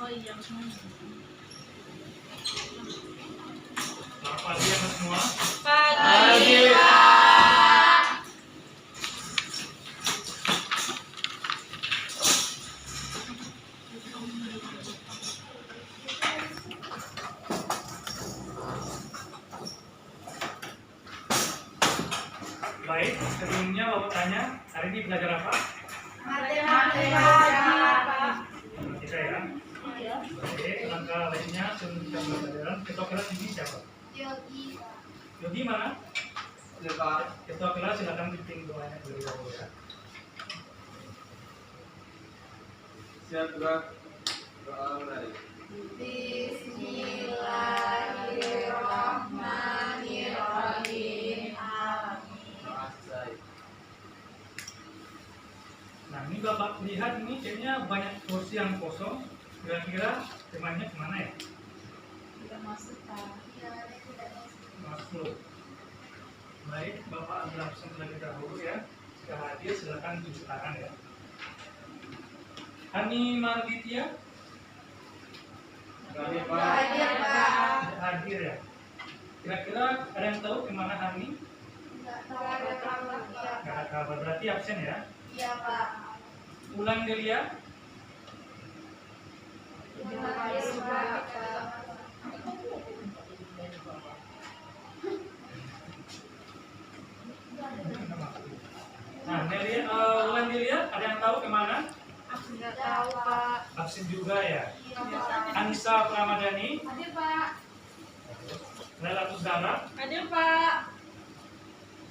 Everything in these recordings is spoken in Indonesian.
Selamat pagi ya semua. Pagi, Pak. Baik, sebelumnya Bapak tanya, hari ini belajar apa? Matematika. Kita ya. Oke, langkah lainnya sebelum kita belajar, ketua kelas ini siapa? Yogi mana? Ketua kelas silakan pimpin doanya terlebih dahulu ya. Siap gerak. Doa menarik. Bismillahirrahmanirrahim. Doa selesai. Nah, ini Bapak lihat ini kayaknya banyak kursi yang kosong. Kira-kira temannya kemana ya? Tidak masuk, Pak. Masuk. Baik, Bapak ambil absen terlebih dahulu ya. Jika hadir silakan tunjuk tangan ya. Hani Marditya Kami Pak. Hadir, Pak. tidak hadir ya. Kira-kira ada yang tahu kemana Hani? Nggak ada kabar, berarti absen ya. Iya, Pak. Ulang Delia, Terima kasih, Pak. nah Delia, Ulang Delia, ada yang tahu kemana? Tidak tahu, Pak. Absen juga ya. Iya, Pak. Anissa Pramadani, Hadir, Pak. Laila Tuzara. Hadir, Pak.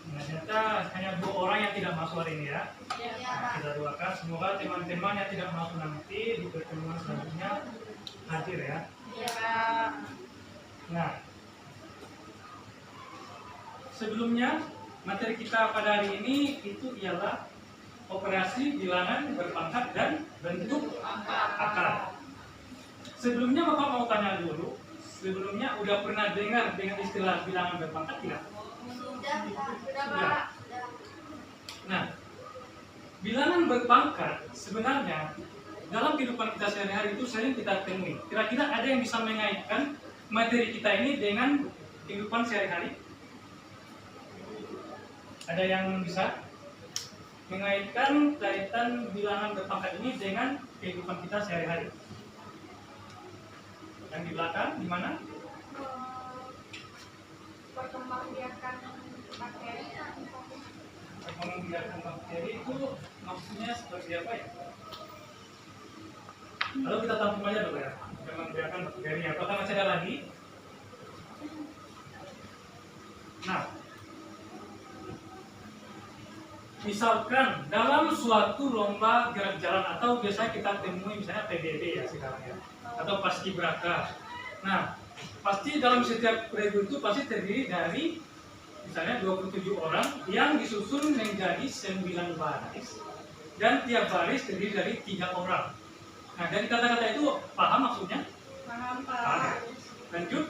Nah, ternyata hanya 2 orang yang tidak masuk hari ini ya. Iya, Nah, kita doakan semoga teman-teman yang tidak masuk nanti di pertemuan selanjutnya hadir ya. Iya, Pak. Nah, sebelumnya materi kita pada hari ini itu ialah operasi bilangan berpangkat dan bentuk akar. Sebelumnya Bapak mau tanya dulu, sebelumnya udah pernah dengar dengan istilah bilangan berpangkat tidak? Sudah, Pak. Nah, bilangan berpangkat sebenarnya dalam kehidupan kita sehari-hari itu sering kita temui. Kira-kira ada yang bisa mengaitkan materi kita ini dengan kehidupan sehari-hari? Ada yang bisa mengaitkan kaitan bilangan berpangkat ini dengan kehidupan kita sehari-hari? Yang di belakang, di mana? Perkembangbiakan materi. Perkembangbiakan bakteri itu maksudnya seperti apa ya? Lalu kita tampung aja dulu ya. Perkembangbiakan bakteri. Apakah masih ada lagi? Nah, misalkan dalam suatu lomba gerak jalan atau biasanya kita temui misalnya PBB ya sekarang ya, atau paskibraka. Nah, pasti dalam setiap regu itu pasti terdiri dari misalnya 27 orang yang disusun menjadi 9 baris dan tiap baris terdiri dari 3 orang. Nah, dari kata-kata itu paham maksudnya? Paham, Paham. Pak. Lanjut.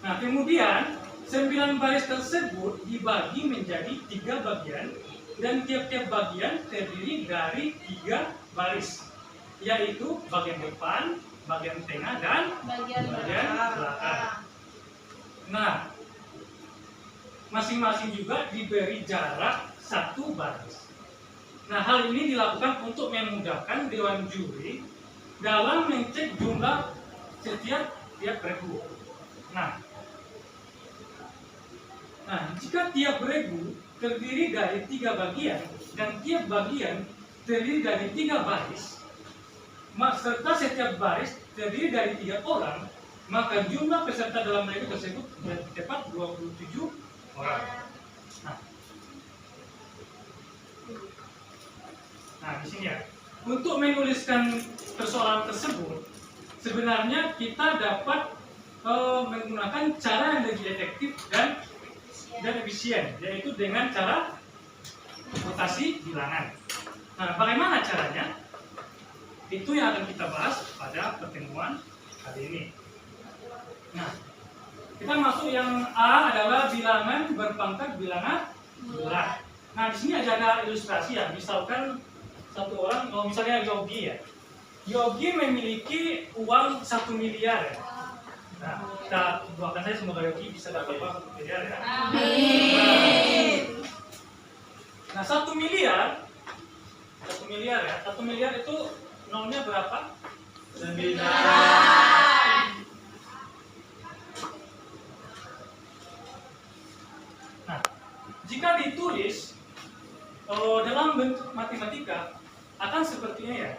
Nah, kemudian 9 baris tersebut dibagi menjadi 3 bagian dan tiap-tiap bagian terdiri dari 3 baris, yaitu bagian depan, bagian tengah, dan Bagian bagian belakang. Nah, masing-masing juga diberi jarak 1 baris. Nah, hal ini dilakukan untuk memudahkan Dewan Juri dalam mengecek jumlah setiap regu. Nah, jika tiap regu terdiri dari 3 bagian dan tiap bagian terdiri dari 3 baris, serta setiap baris terdiri dari 3 orang, maka jumlah peserta dalam regu tersebut tepat 27 orang. Nah, di sini ya. Untuk menuliskan persoalan tersebut, sebenarnya kita dapat menggunakan cara yang lebih efektif dan efisien, yaitu dengan cara rotasi bilangan. Nah, bagaimana caranya? Itu yang akan kita bahas pada pertemuan kali ini. Nah, kita masuk yang A adalah bilangan berpangkat bilangan bulat. Nah, di sini ada ilustrasi ya. Misalkan satu orang, misalnya Yogi ya. Yogi memiliki uang 1 miliar ya. Nah, kita doakan saya semoga Yogi bisa dapat uang 1 miliar ya. Amin. Nah, 1 miliar, 1 miliar ya. 1 miliar itu nolnya berapa? 9. Nah, jika ditulis dalam bentuk matematika akan sepertinya ya.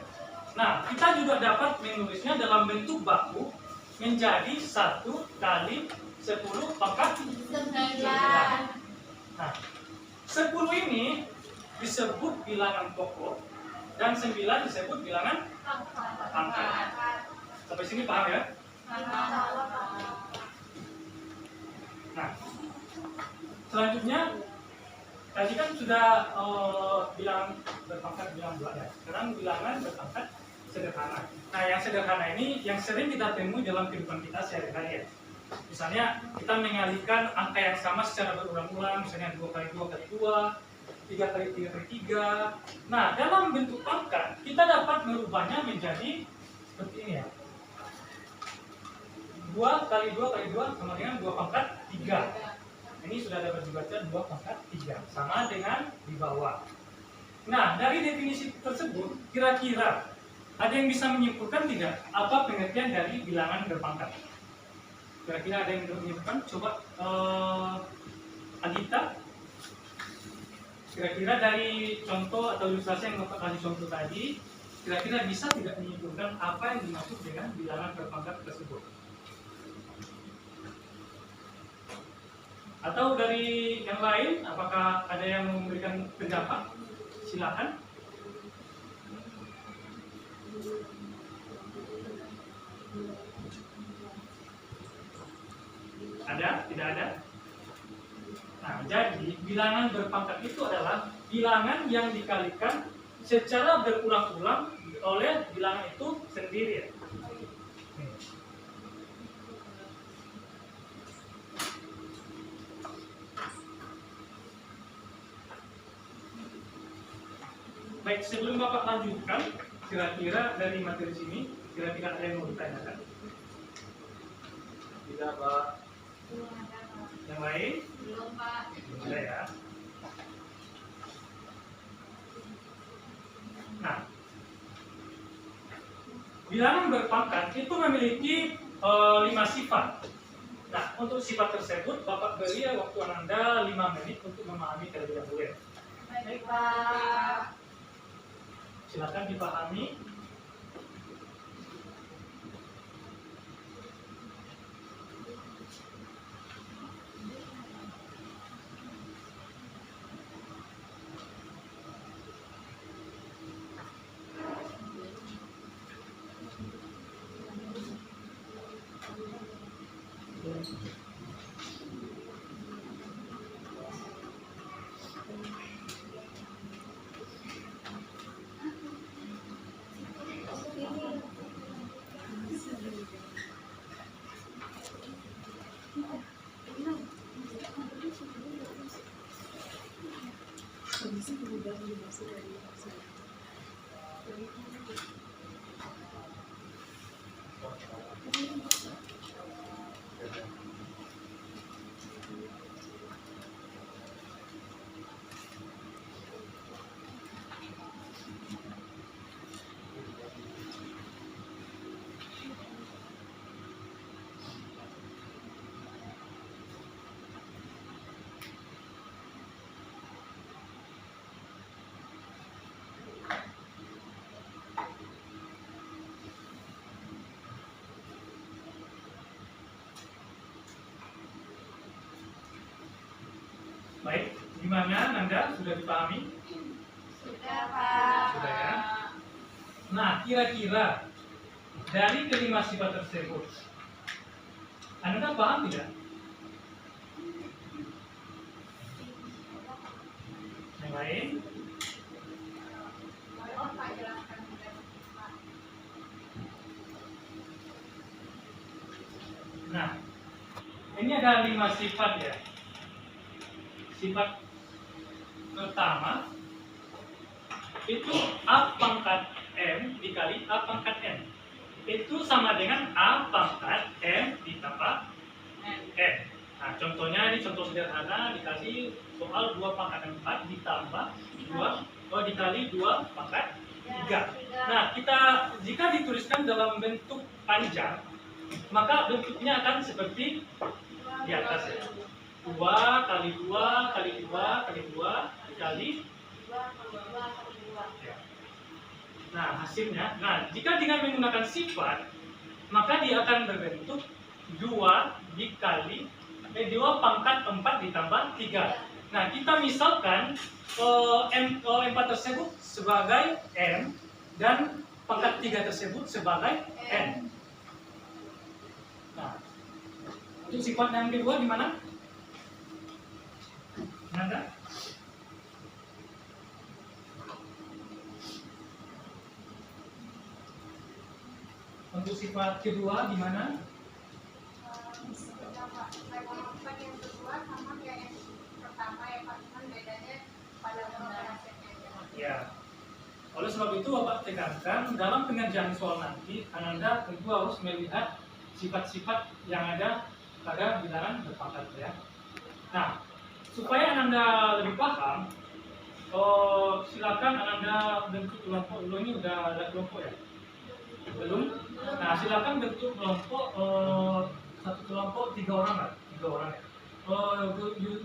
Nah, kita juga dapat menulisnya dalam bentuk baku menjadi 1 kali 10 pangkat 9. Nah, 10 ini disebut bilangan pokok dan 9 disebut bilangan pangkat. Sampai sini paham ya? Nah, selanjutnya tadi kan sudah bilangan berpangkat bilangan bulat ya. Sekarang bilangan berpangkat sederhana. Nah, yang sederhana ini yang sering kita temui dalam kehidupan kita sehari-hari ya. Misalnya kita mengalihkan angka yang sama secara berulang-ulang, misalnya 2 kali 2 kali 2, 3 kali 3 kali 3. Nah, dalam bentuk pangkat kita dapat merubahnya menjadi seperti ini ya. 2 kali 2 kali 2 sama dengan 2 pangkat 3. Ini sudah dapat dibaca 2 pangkat 3 sama dengan di bawah. Nah, dari definisi tersebut kira-kira ada yang bisa menyimpulkan tidak apa pengertian dari bilangan berpangkat? Kira-kira ada yang menyimpulkan? Coba Agita. Kira-kira dari contoh atau ilustrasi yang Bapak kasih contoh tadi, kira-kira bisa tidak menyimpulkan apa yang dimaksud dengan bilangan berpangkat tersebut? Atau dari yang lain, apakah ada yang memberikan pendapat? Silakan. Ada? Tidak ada? Nah, jadi bilangan berpangkat itu adalah bilangan yang dikalikan secara berulang-ulang oleh bilangan itu sendiri. Baik, sebelum Bapak lanjutkan, kira-kira dari materi sini, kira-kira ada yang mau ditanyakan? Tidak, Pak. Yang lain? Belum, Pak. Ada ya. Nah, bilangan berpangkat itu memiliki 5 sifat. Nah, untuk sifat tersebut, Bapak beri waktu Anda 5 menit untuk memahami terlebih dahulu. Baik, Pak. Silakan dipahami. Baik, gimana Nanda? Sudah dipahami? Sudah, Pak. Sudah ya? Nah, kira-kira dari kelima sifat tersebut, Anda paham tidak? Yang lain? Mohon Pak jelaskan. Nah, ini ada 5 sifat ya. Sifat pertama itu A pangkat M dikali A pangkat N. itu sama dengan A pangkat M ditambah N. Nah, contohnya ini contoh sederhana dikasih soal 2 pangkat 4 ditambah 2 dikali 2 pangkat 3. Nah, jika dituliskan dalam bentuk panjang, maka bentuknya akan seperti di atas ya. 2 kali 2 kali 2 kali 2 dikali. Ya. Nah, hasilnya, jika dengan menggunakan sifat, maka dia akan berbentuk 2 dikali 2 pangkat 4 ditambah 3. Nah, kita misalkan M4 tersebut sebagai M dan pangkat 3 tersebut sebagai N. Nah, untuk sifat yang kedua di mana? Ada? Untuk sifat kedua di mana? Yang kedua sama kayak yang pertama ya Pak, cuman bedanya pada pembahasannya. Ya. Oleh sebab itu Bapak tekankan dalam pengerjaan soal nanti Anda tentu harus melihat sifat-sifat yang ada pada bilangan berpangkat ya. Nah, supaya Anda lebih paham, silakan Anda bentuk kelompok dulu. Ini udah ada kelompok ya? Belum? Nah, silakan bentuk kelompok satu kelompok 3 orang lah, 3 orang ya.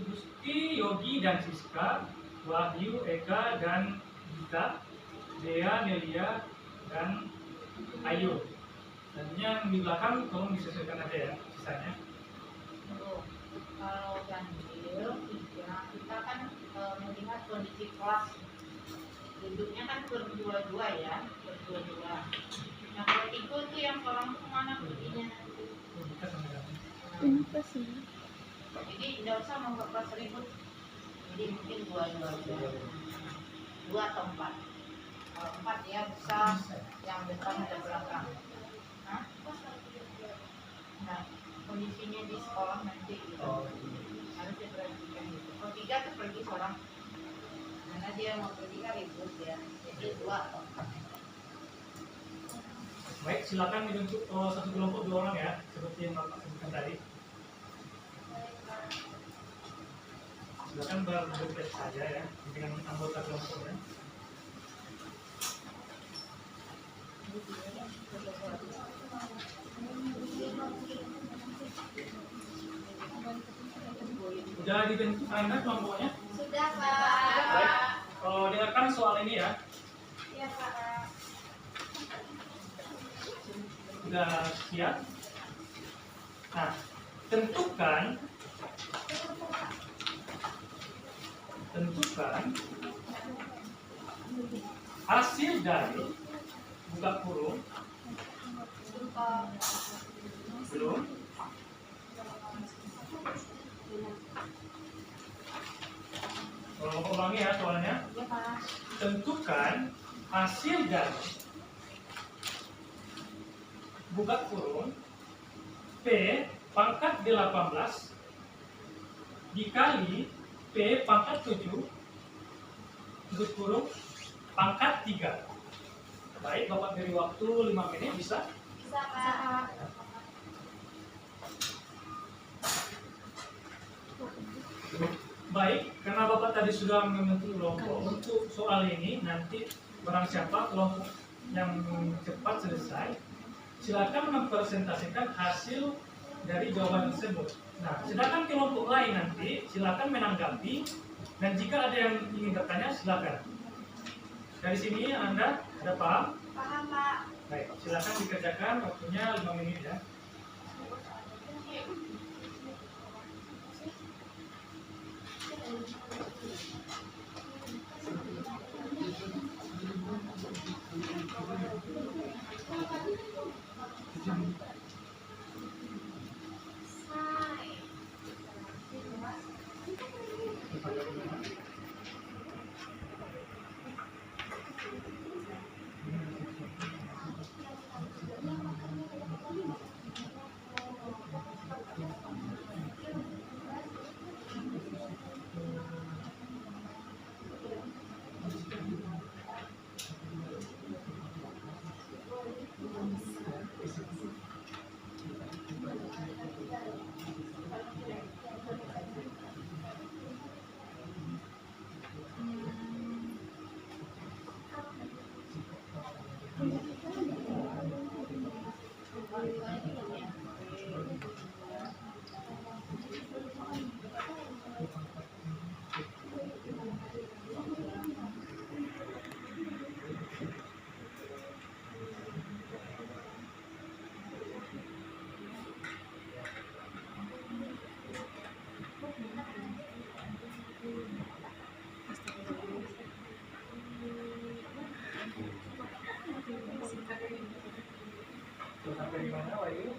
Gusti, Yogi dan Siska, Wahyu, Eka dan Gita, Dea, Nelia dan Ayu. Dan yang di belakang tolong disesuaikan aja ya sisanya. Kalau ganjil 3, kita kan melihat kondisi kelas duduknya kan berdua-dua ya, berdua-dua. Nah kalau ikut tuh yang seorang tuh kemana perginya nanti? Jadi tidak usah membuat kelas ribut. Jadi mungkin 2 atau 4. Kalau 4 ya bisa yang depan ada belakang. Hah? Nah, kondisinya di sekolah nanti gitu. Harus diperhatikan gitu. Kalau 3 tuh pergi seorang, karena dia mau pergi kan ribut ya. Jadi 2 atau 4. Baik, silakan dibentuk satu kelompok 2 orang ya, seperti yang Bapak sebutkan tadi. Silakan berdebat saja ya dengan anggota kelompoknya. Sudah dibentuk Anda kelompoknya? Sudah Pak. Baik, dengarkan soal ini ya. Iya Pak. Sudah siap? Nah, tentukan hasil dari buka kurung belum ulangi ya soalnya. Tentukan hasil dari buka kurung P pangkat 18 dikali P pangkat 7 tutup kurung pangkat 3. Baik, Bapak beri waktu 5 menit bisa? Bisa Pak. Baik, karena Bapak tadi sudah membentuk kelompok untuk soal ini, nanti barang siapa kelompok yang cepat selesai, silakan mempresentasikan hasil dari jawaban tersebut. Nah, sedangkan kelompok lain nanti silakan menanggapi, dan jika ada yang ingin bertanya silakan. Dari sini Anda ada paham? Paham Pak. Baik, silakan dikerjakan, waktunya 5 menit ya. Sampai di mana, Wahyu?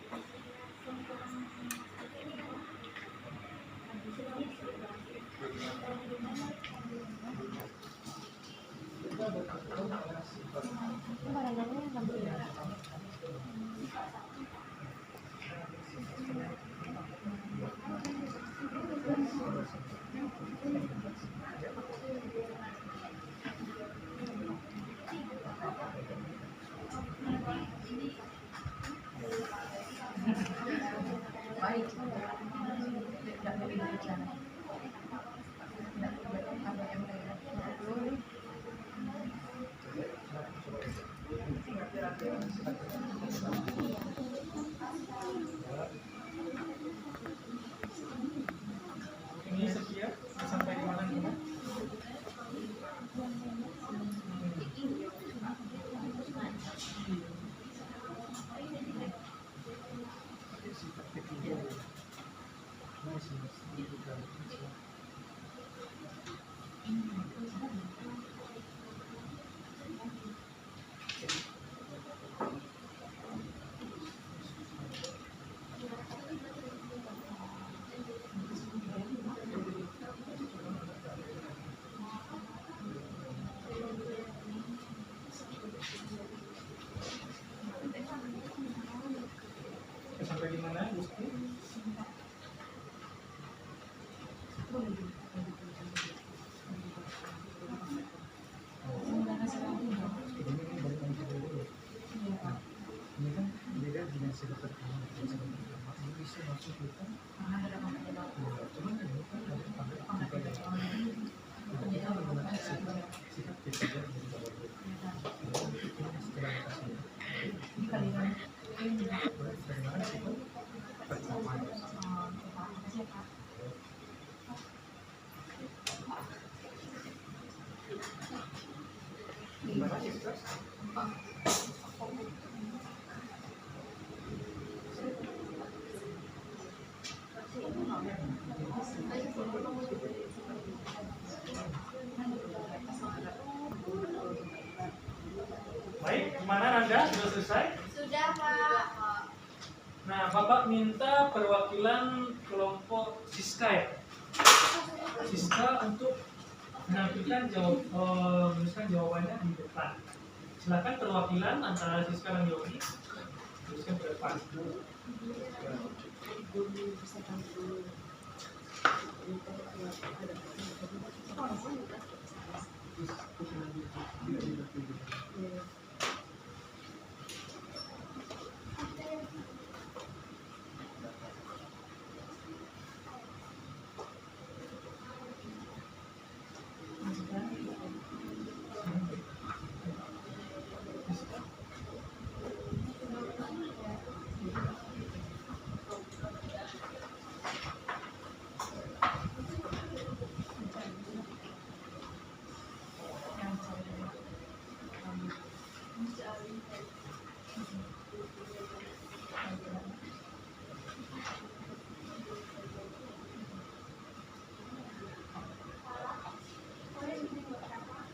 Baik. Tidak boleh berbicara. Tidak boleh ada yang lain. Ini sekian sampai di mana kita? Sampai di mana, Gusti? Ini kan beda dengan sifat pertama ini bisa masuk kita cuman ini kan ada kita menggunakan sifat ketiga setelah bagaimana sifat pertama gimana sifat Baik, gimana Nanda? Sudah selesai? Sudah, Pak. Nah, Bapak minta perwakilan kelompok Siska ya? Siska untuk menampilkan menuliskan jawabannya di depan. Silakan perwakilan antara Siska dan Yogi tuliskan ke depan.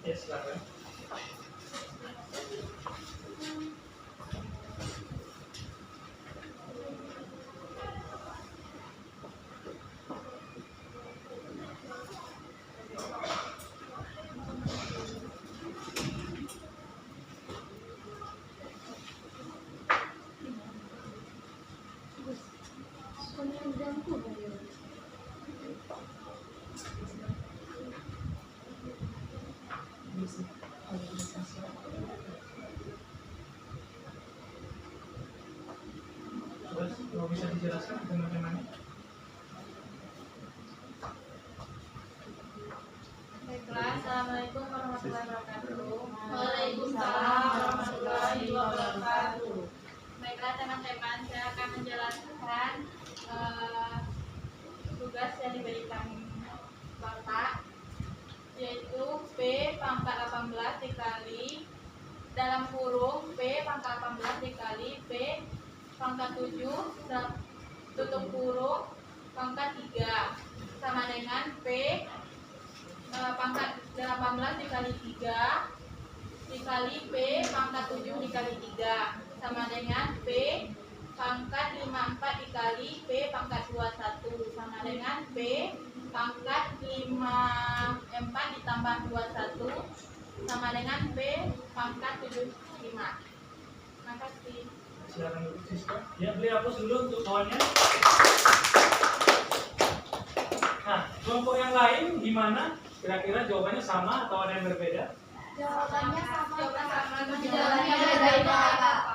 Ya, silakan. Terus, kalau bisa dijelaskan bagaimana? Baiklah, Assalamualaikum warahmatullahi wabarakatuh. Waalaikumsalam warahmatullahi Baiklah teman-teman, saya akan menjelaskan tugas yang diberikan Bapak, yaitu P pangkat 18 dikali dalam kurung P pangkat 18 dikali P pangkat 7 tutup kurung pangkat 3 sama dengan P pangkat 18 dikali 3 dikali P pangkat 7 dikali 3 sama dengan P pangkat 54 dikali P pangkat 21 sama dengan P pangkat 54 ditambah 21 sama dengan P pangkat 75. Terima kasih. Silakan dulu siswa. Ya, beli hapus dulu untuk kawannya. Nah, kelompok yang lain gimana? Kira-kira jawabannya sama atau ada yang berbeda? Jawabannya sama. Jawabannya berbeda.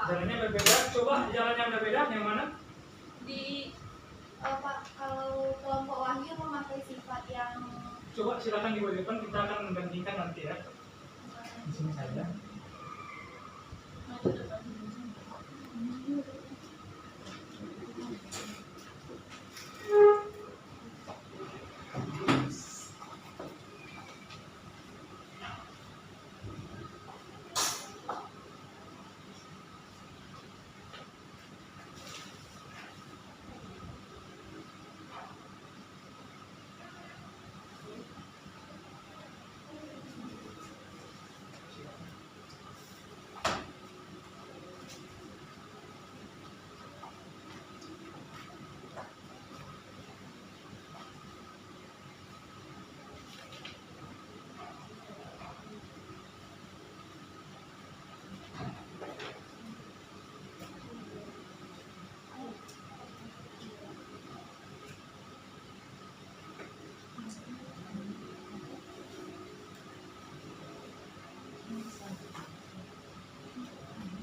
Jalannya berbeda. Coba jalan yang berbeda yang mana? Di Pak, kalau kelompok Wahyu memakai sifat yang Coba silakan di depan, kita akan membandingkan nanti ya. Di sini saja.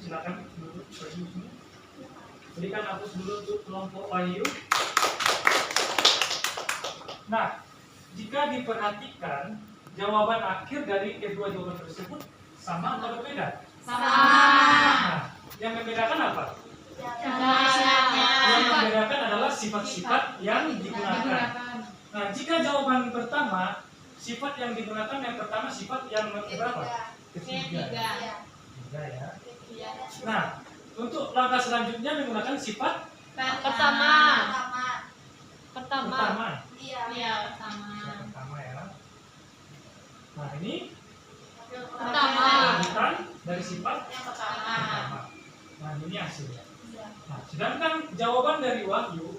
Silakan duduk berdiri. Berikan hapus dulu untuk kelompok Wahyu. Nah, jika diperhatikan jawaban akhir dari kedua jawaban tersebut sama atau berbeda? Sama. Nah, yang membedakan apa? Jawabannya. Yang membedakan adalah sifat-sifat yang digunakan. Nah, jika jawaban pertama sifat yang digunakan yang pertama sifat yang berapa? Ketiga. Tiga ya. Nah, untuk langkah selanjutnya menggunakan sifat Pertama. pertama. Iya, pertama. Sifat pertama ya. Nah, ini Pertama. lanjutan dari sifat Yang pertama. pertama. Nah, ini hasilnya. Nah, sedangkan jawaban dari Wahyu,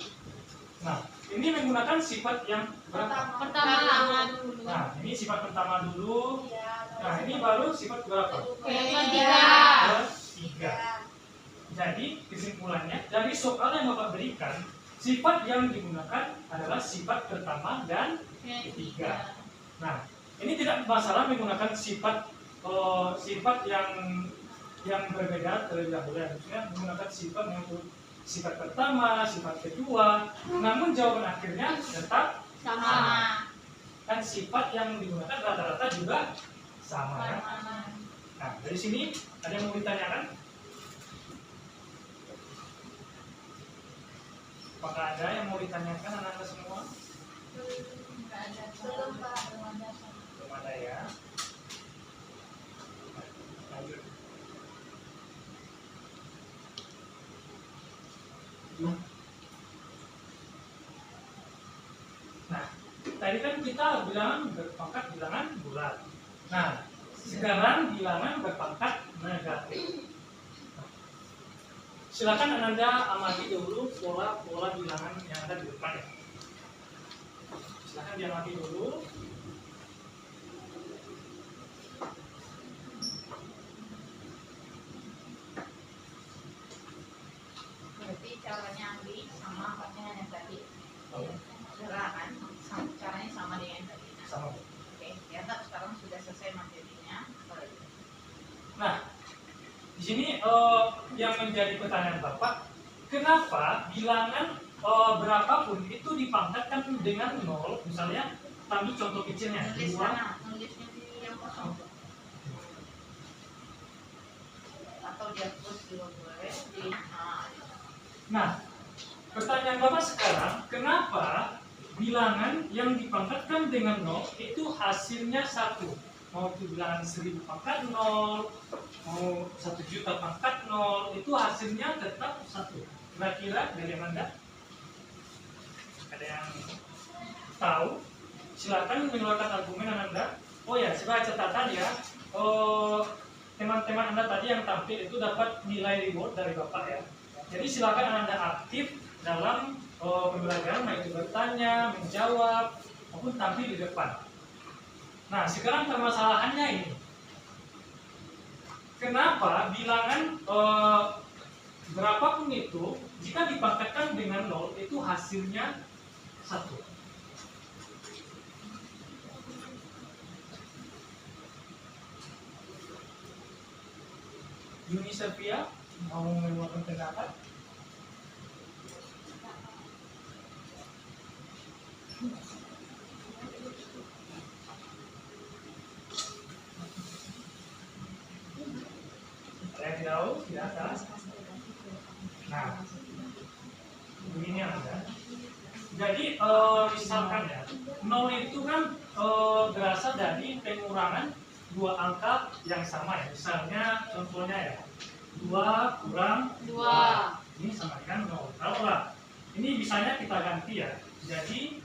nah, ini menggunakan sifat yang berapa? Pertama dulu. Nah, ini sifat pertama dulu. Nah, ini baru sifat berapa? Ketiga. Ketiga. Jadi, kesimpulannya, dari soal yang Bapak berikan, sifat yang digunakan adalah sifat pertama dan ketiga. Nah, ini tidak masalah menggunakan sifat sifat yang berbeda terlebih dahulu. Maksudnya menggunakan sifat yang sifat pertama, sifat kedua, namun jawaban akhirnya tetap Sama. kan sifat yang digunakan rata-rata juga sama ya. Nah, dari sini ada yang mau ditanyakan? Apakah ada yang mau ditanyakan anak-anak semua? Belum, Pak. Belum ada ya. Lanjut. Nah, tadi kan kita bilangan berpangkat bilangan bulat. Nah, sekarang bilangan berpangkat negatif. Silakan Anda amati dulu pola bilangan yang ada di depan ya. Silakan diamati dulu. Berarti caranya ambil sama dengan yang tadi. Sederhana kan? Caranya sama dengan yang tadi. Sama. Oke, ya tak sekarang sudah selesai materinya. Nah, di sini yang menjadi pertanyaan Bapak, kenapa bilangan berapapun itu dipangkatkan dengan 0? Misalnya, ambil contoh kecilnya, Nulis 2. sana, nulisnya di yang kosong. Atau dihapus juga boleh. Nah, pertanyaan Bapak sekarang, kenapa bilangan yang dipangkatkan dengan 0 itu hasilnya 1? Mau itu bilangan 1000 pangkat 0, mau 1.000.000 pangkat 0, itu hasilnya tetap 1. Kira-kira dari Anda? Ada yang tahu? Silakan mengeluarkan argumen Anda. Oh ya, sebagai catatan ya, teman-teman Anda tadi yang tampil itu dapat nilai reward dari Bapak ya. Jadi silakan Anda aktif dalam pembelajaran, baik itu bertanya, menjawab, maupun tampil di depan. Nah, sekarang permasalahannya ini. Kenapa bilangan berapapun itu, jika dipangkatkan dengan 0, itu hasilnya 1? Yuni Sofia mau mengeluarkan pendapat? Ada yang tahu? Silakan. Nah, begini Anda. Jadi misalkan ya, 0 itu kan berasal dari pengurangan dua angka yang sama ya. Misalnya contohnya ya, 2 kurang 2. Ini sama dengan 0. Taruhlah. Ini misalnya kita ganti ya. Jadi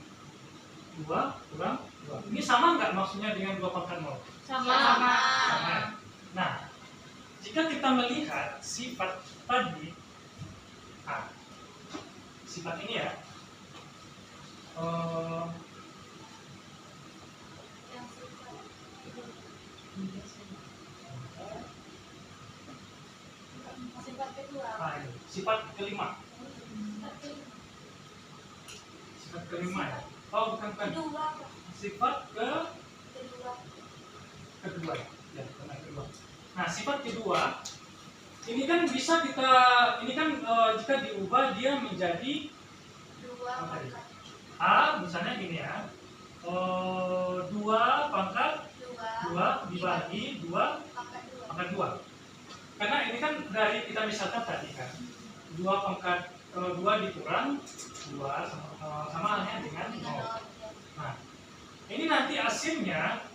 2 kurang 2. Ini sama nggak maksudnya dengan 2 pangkat 0? Sama. Sama. Nah, jika kita melihat sifat tadi, sifat ini ya, sifat kelima. Sifat kelima ya. Oh, bukan. Sifat kedua. Ya, kedua. Nah, sifat kedua ini kan bisa jika diubah dia menjadi A, misalnya gini ya. 2 pangkat 2 dibagi 2 pangkat 2. Karena ini kan dari kita misalkan tadi kan 2 pangkat 2 dikurang 2 sama halnya dengan 0. Nah, ini nanti hasilnya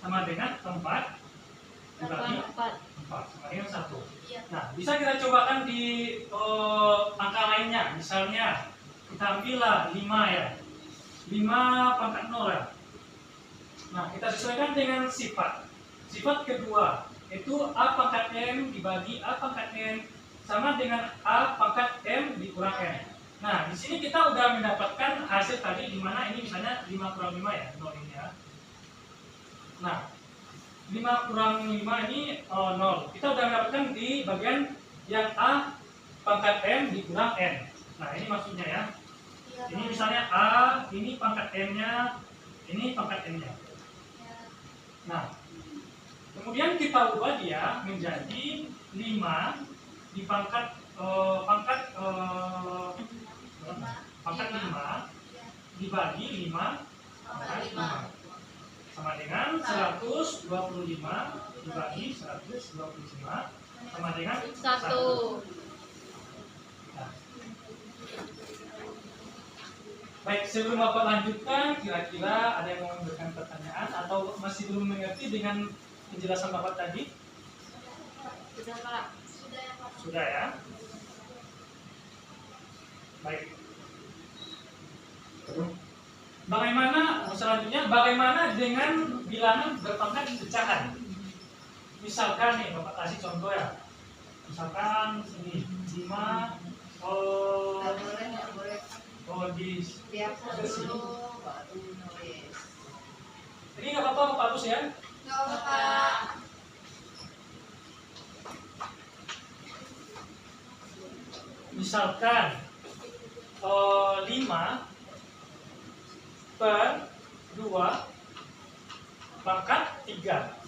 sama dengan 4 dibagi 4 sama dengan 1. Nah, bisa kita cobakan di angka lainnya. Misalnya kita ambillah 5 ya. 5 pangkat 0 ya. Nah, kita sesuaikan dengan sifat. Sifat kedua itu A pangkat M dibagi A pangkat N sama dengan A pangkat M dikurang N. Nah, di sini kita udah mendapatkan hasil tadi, di mana ini misalnya 5 kurang 5 ya, 0 ini ya. Nah, 5 kurang 5 ini 0. Kita udah mendapatkan di bagian yang A pangkat M dikurang N. Nah, ini maksudnya ya. Ini misalnya A, ini pangkat M-nya, ini pangkat M-nya. Nah, kemudian kita ubah dia menjadi 5 di pangkat 5 dibagi 5 pangkat 5 sama dengan 125 dibagi 125 sama dengan 1. Nah. Baik, sebelum Bapak lanjutkan, kira-kira ada yang mau memberikan pertanyaan atau masih belum mengerti dengan penjelasan Bapak tadi? Sudah, Pak. Sudah ya? Baik. Bagaimana dengan bilangan berpangkat pecahan? Misalkan nih, Bapak kasih contoh ya. Misalkan ini 5 di ini nggak apa-apa Bapak hapus ya? Nggak apa-apa. Misalkan 5 per 2 pangkat 3.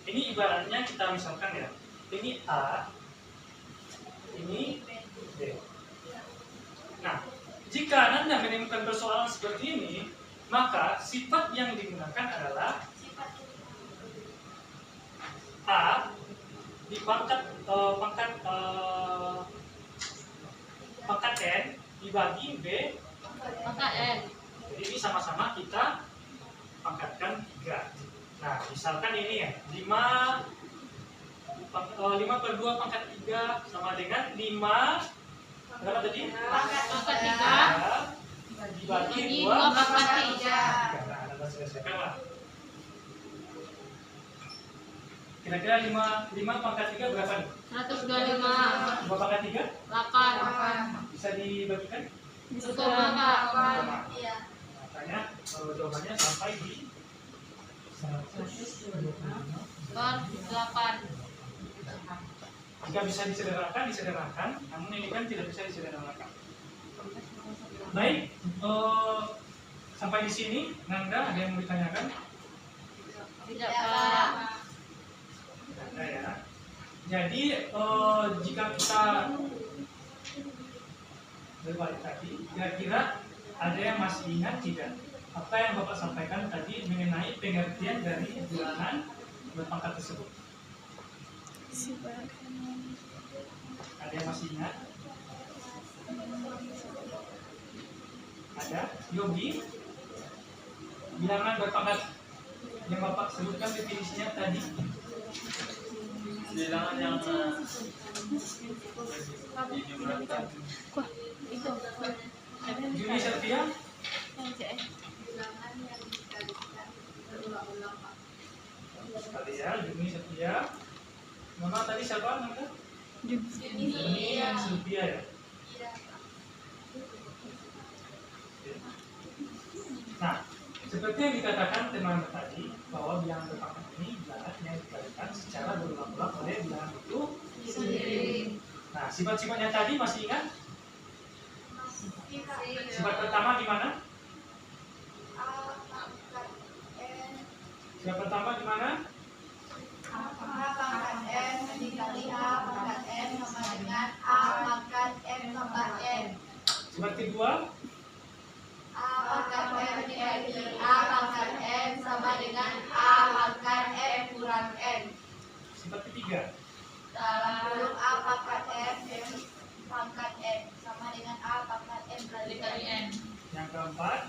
Ini ibaratnya kita misalkan ya, ini A, ini B. Nah, jika Anda menemukan persoalan seperti ini, maka sifat yang digunakan adalah A pangkat N dibagi B Pangkat N. jadi ini sama-sama kita pangkatkan 3. Nah misalkan ini ya 5 per 2 pangkat 3 sama dengan 5 berapa tadi? Pangkat 3 dibagi 2 pangkat 3. Nah, kita selesaikan lah. Kira-kira 5 pangkat 3 berapa nih? 125. 2 pangkat 3 8. bisa dibagikan? 1,8. Iya. Makanya jawabannya sampai di 125 Per 8. jika bisa disederhanakan, namun ini kan tidak bisa disederhanakan. Baik, sampai di sini, Nanda ada yang mau ditanyakan? Tidak, Pak. Ada ya. Jadi jika kita berbalik tadi, kira-kira ada yang masih ingat tidak apa yang Bapak sampaikan tadi mengenai pengertian dari bilangan berpangkat tersebut? Ada yang masih ingat? Ada? Yogi? Bilangan berpangkat yang Bapak sebutkan definisinya tadi? Bilangan yang dijumlahkan. Itu. Juni Setia? Bilangan yang dikalikan berulang-ulang, Pak. Tadi ya, Juni Setia. Nama tadi siapa? Nanda? Juni. Juni Setia ya? Iya. Nah, seperti yang dikatakan teman tadi, bahwa bilangan berpangkat ini bilangan yang dikalikan secara berulang-ulang oleh bilangan itu sendiri. Nah, sifat-sifatnya tadi masih ingat? Sifat pertama gimana? A pangkat N. Sifat pertama gimana? A pangkat N dikali A pangkat N sama dengan A pangkat M pangkat N. Sifat kedua? A pangkat M dikali A pangkat N sama dengan A pangkat M kurang N. Sifat ketiga? Dalam kurung A pangkat M pangkat N sama dengan A pangkat M kali N. Yang keempat?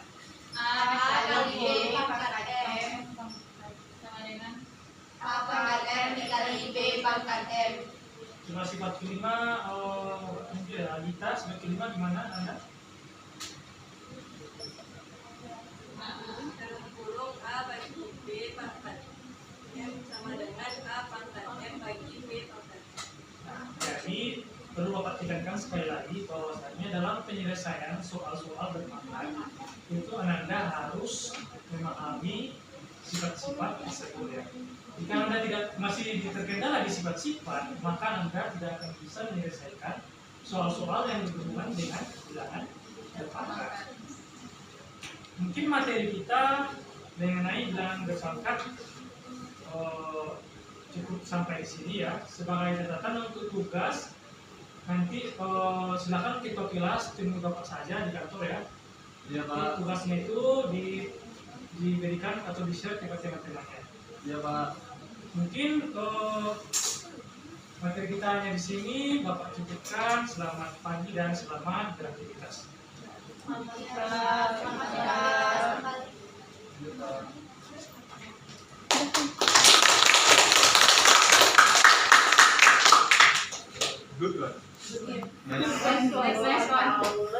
A kali B dikali pangkat M sama dengan A pangkat M dikali B pangkat M. Cuma sifat kelima, mungkin ya, Alita, sifat kelima gimana Anda? Dalam kurung A bagi B pangkat M sama dengan A pangkat M bagi B pangkat. Nah, jadi perlu Bapak tekankan sekali lagi bahwasanya dalam penyelesaian soal-soal berpangkat itu Anda harus memahami sifat-sifat tersebut ya. Jika Anda tidak masih terkendala di sifat-sifat, maka Anda tidak akan bisa menyelesaikan soal-soal yang berhubungan dengan bilangan berpangkat. Mungkin materi kita mengenai bilangan berpangkat cukup sampai di sini ya. Sebagai catatan untuk tugas nanti silakan kita kilas temui Bapak saja di kantor ya. Iya Jadi, Pak. tugasnya itu diberikan atau di-share ke teman-temannya. Iya Pak. Mungkin materi kita hanya di sini. Bapak cukupkan. Selamat pagi dan selamat beraktivitas. Iya Pak. Good one. Next one.